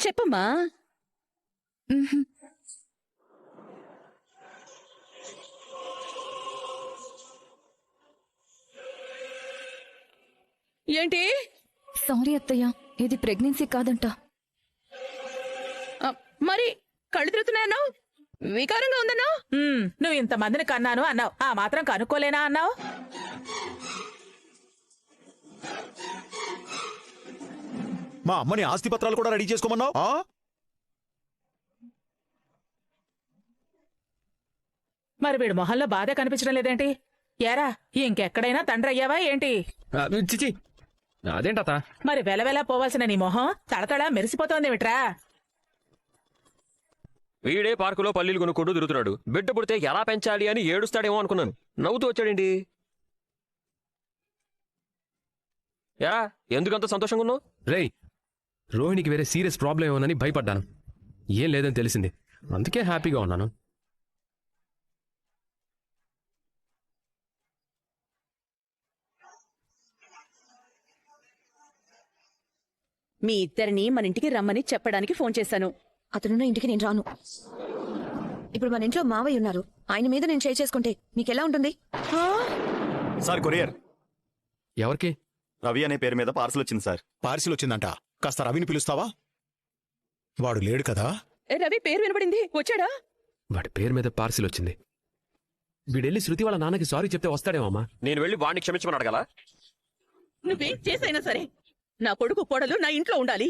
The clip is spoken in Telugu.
చెప్పమ్మా. ఏంటి? సారీ అత్తయ్య, ఇది ప్రెగ్నెన్సీ కాదంట. మరి కళ్ళు తిరుగుతున్నాయన్నావు, వికారంగా ఉందన్నావు. నువ్వు ఇంతమందిని కన్నాను అన్నావు, ఆ మాత్రం కనుక్కోలేనా అన్నావు. మా అమ్మని ఆస్తి పత్రాలు కూడా రెడీ చేసుకోమన్నావు. మరి వీడు మొహంలో బాధ కనిపించడం లేదేంటి? ఏరా, ఇంకెక్కడైనా తండ్రి అయ్యావా ఏంటి? చిచి, అదేంటత? మరి వెలవెలా పోవాల్సిన నీ మొహం తడతడా మెరిసిపోతోంది విట్రా. వీడే పార్కులో పల్లీలు కొనుక్కుంటూ తిరుగుతున్నాడు. బిడ్డ పుడితే ఎలా పెంచాలి అని ఏడుస్తాడేమో అనుకున్నాను. నవ్వుతూ వచ్చాడేంటి? ఎరా, ఎందుకంత సంతోషంగా ఉన్నావు? రేయ్, రోహిణికి వేరే సీరియస్ ప్రాబ్లం ఏమోనని భయపడ్డాను. ఏం లేదని తెలిసింది, అందుకే హ్యాపీగా ఉన్నాను. మీ ఇద్దరిని మన ఇంటికి రమ్మని చెప్పడానికి ఫోన్ చేశాను. అతనున్న ఇంటికి నేను రాను. ఇప్పుడు మన ఇంట్లో మావయ్య ఉన్నారు, ఆయన మీద నేను చేయి చేసుకుంటే మీకెలా ఉంటుంది? Sir, courier. ఎవరికి? రవి అనే పేరు మీద పార్సల్ వచ్చింది సార్. పార్సిల్ వచ్చిందంట. కాస్త రవిని పిలుస్తావా? వాడు లేడు కదా. రవి పేరు వినబడింది, వచ్చాడా? వాడి పేరు మీద పార్సిల్ వచ్చింది. వీడెళ్ళి శృతి వాళ్ళ నాన్నకి సారీ చెప్తే వస్తాడేమమ్మా. నేను వెళ్ళి వాడిని క్షమించమని అడగాల? నువ్వేం చేసైనా సరే నా కొడుకు కోడలు నా ఇంట్లో ఉండాలి.